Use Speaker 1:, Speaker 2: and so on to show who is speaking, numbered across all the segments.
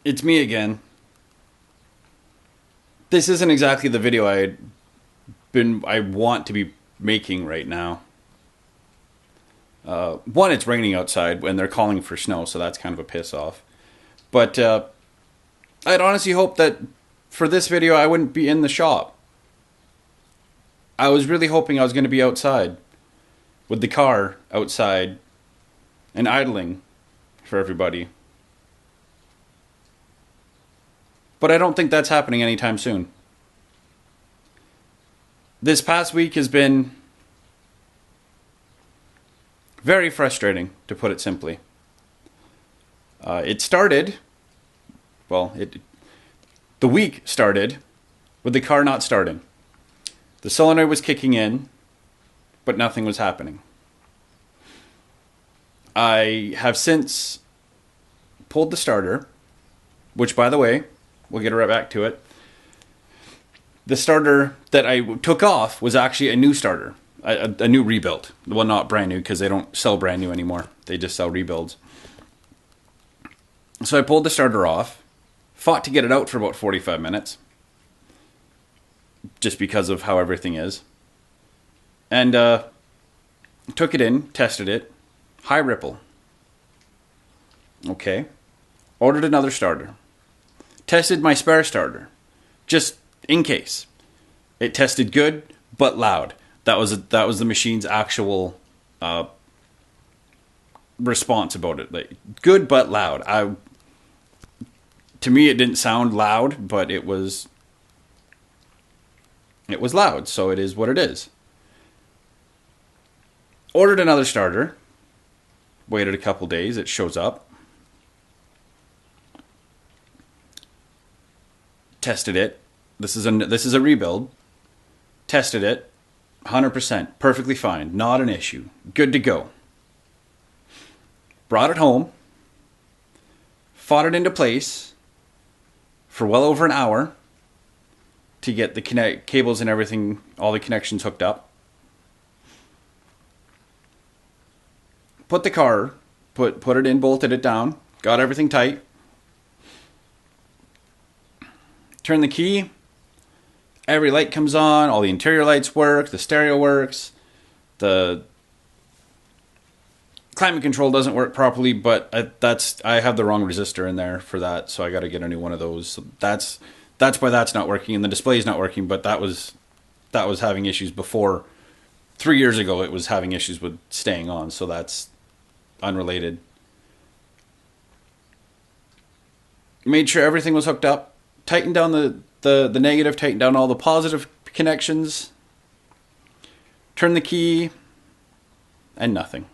Speaker 1: It's me again. This isn't exactly the video I want to be making right now. One, it's raining outside and they're calling for snow, so that's kind of a piss off. But I'd honestly hope that for this video I wouldn't be in the shop. I was really hoping I was going to be outside with the car outside and idling for everybody. But I don't think that's happening anytime soon. This past week has been very frustrating, to put it simply. The week started with the car not starting. The solenoid was kicking in, but nothing was happening. I have since pulled the starter, which, by the way, we'll get right back to it. The starter that I took off was actually a new starter, a new rebuild. Well, not brand new, because they don't sell brand new anymore. They just sell rebuilds. So I pulled the starter off, fought to get it out for about 45 minutes, just because of how everything is. And took it in, tested it, high ripple. Okay. Ordered another starter. Tested my spare starter, just in case. It tested good, but loud. That was the machine's actual response about it. Like, good but loud. To me, it didn't sound loud, but it was loud, so it is what it is. Ordered another starter. Waited a couple days. It shows up. Tested it. This is a rebuild. Tested it. 100%. Perfectly fine. Not an issue. Good to go. Brought it home. Fought it into place for well over an hour to get the cables and everything, all the connections hooked up. Put the car, put it in, bolted it down, got everything tight. Turn the key. Every light comes on, all the interior lights work, the stereo works, the climate control doesn't work properly, but I have the wrong resistor in there for that, so I got to get a new one of those. So that's why that's not working, and the display's not working. But that was having issues before. 3 years ago, it was having issues with staying on, so that's unrelated. Made sure everything was hooked up. Tightened down the negative. Tightened down all the positive connections. Turned the key, and nothing.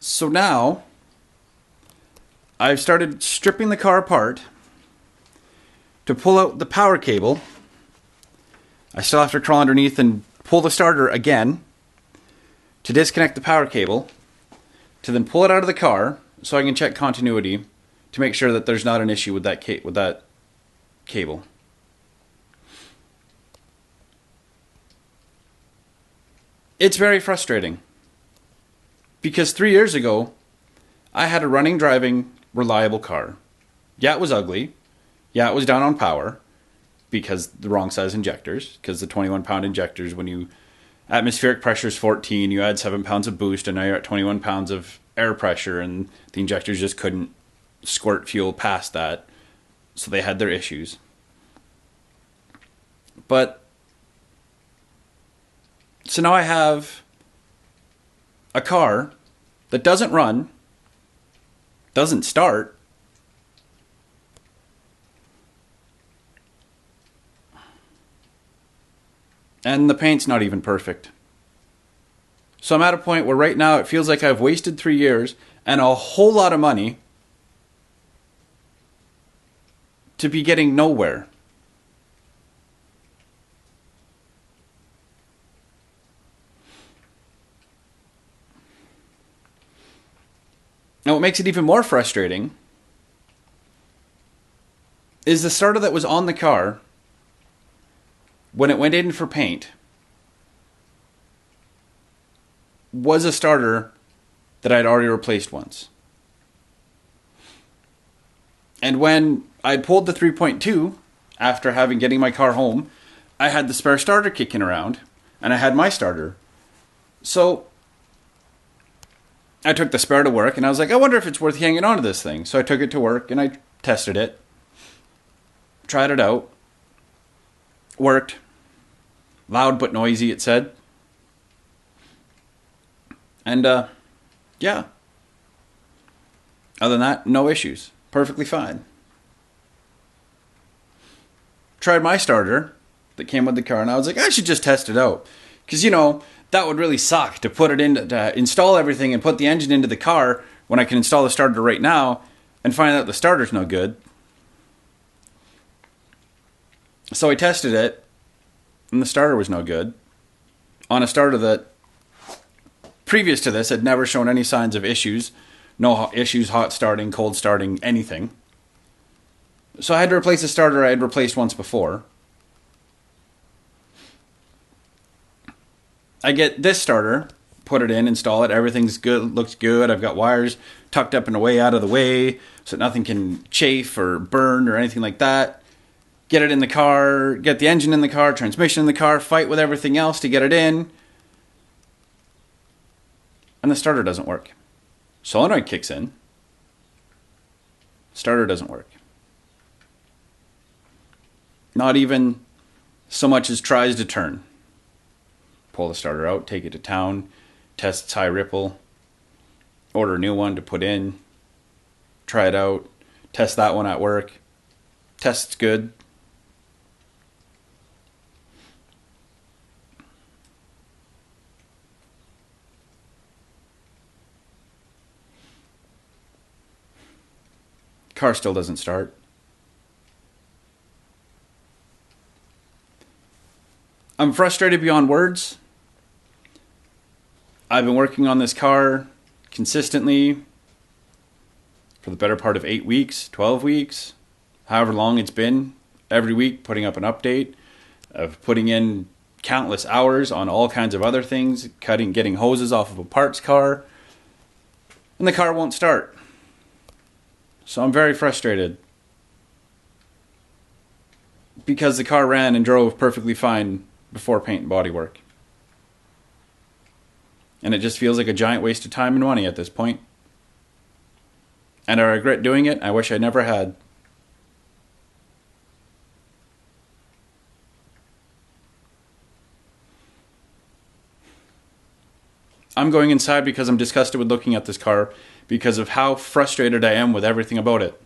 Speaker 1: So now, I've started stripping the car apart to pull out the power cable. I still have to crawl underneath and pull the starter again to disconnect the power cable, to then pull it out of the car so I can check continuity to make sure that there's not an issue with that cable. It's very frustrating. Because 3 years ago, I had a running, driving, reliable car. Yeah, it was ugly. Yeah, it was down on power because the wrong size injectors. Because the 21-pound injectors, when you atmospheric pressure is 14, you add 7 pounds of boost, and now you're at 21 pounds of air pressure, and the injectors just couldn't squirt fuel past that. So they had their issues. So now I have a car that doesn't run, doesn't start, and the paint's not even perfect. So I'm at a point where right now it feels like I've wasted 3 years and a whole lot of money to be getting nowhere. Now, what makes it even more frustrating is the starter that was on the car when it went in for paint was a starter that I'd already replaced once. And when I'd pulled the 3.2, after getting my car home, I had the spare starter kicking around, and I had my starter. So I took the spare to work, and I was like, I wonder if it's worth hanging on to this thing. So I took it to work, and I tested it, tried it out, worked. Loud but noisy, it said. And, yeah. Other than that, no issues. Perfectly fine. Tried my starter that came with the car, and I was like, I should just test it out. Because, that would really suck to put it in, to install everything and put the engine into the car when I can install the starter right now and find out the starter's no good. So I tested it, and the starter was no good. On a starter that, previous to this, had never shown any signs of issues. No issues, hot starting, cold starting, anything. So I had to replace a starter I had replaced once before. I get this starter, put it in, install it, everything's good, looks good. I've got wires tucked up and away out of the way so that nothing can chafe or burn or anything like that. Get it in the car, get the engine in the car, transmission in the car, fight with everything else to get it in. And the starter doesn't work. Solenoid kicks in. Starter doesn't work. Not even so much as tries to turn. Pull the starter out, take it to town, test its high ripple, order a new one to put in, try it out, test that one at work, test it's good. Car still doesn't start. I'm frustrated beyond words. I've been working on this car consistently for the better part of 8 weeks, 12 weeks, however long it's been. Every week putting up an update, of putting in countless hours on all kinds of other things, getting hoses off of a parts car, and the car won't start. So I'm very frustrated because the car ran and drove perfectly fine before paint and body work. And it just feels like a giant waste of time and money at this point. And I regret doing it. I wish I never had. I'm going inside because I'm disgusted with looking at this car because of how frustrated I am with everything about it.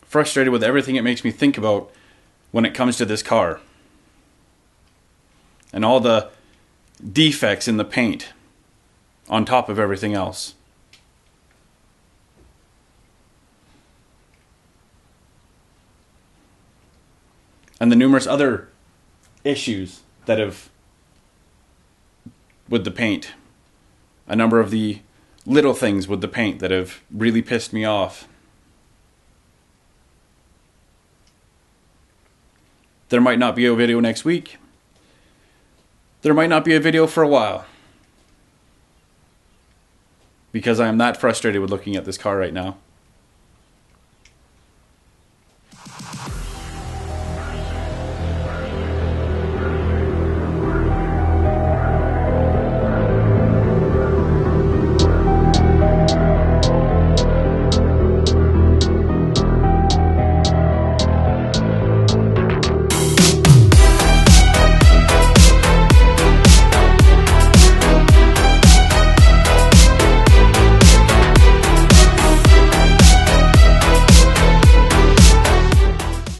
Speaker 1: Frustrated with everything it makes me think about when it comes to this car. And all the defects in the paint on top of everything else. And the numerous other issues that have with the paint. A number of the little things with the paint that have really pissed me off. There might not be a video next week. There might not be a video for a while. Because I am that frustrated with looking at this car right now.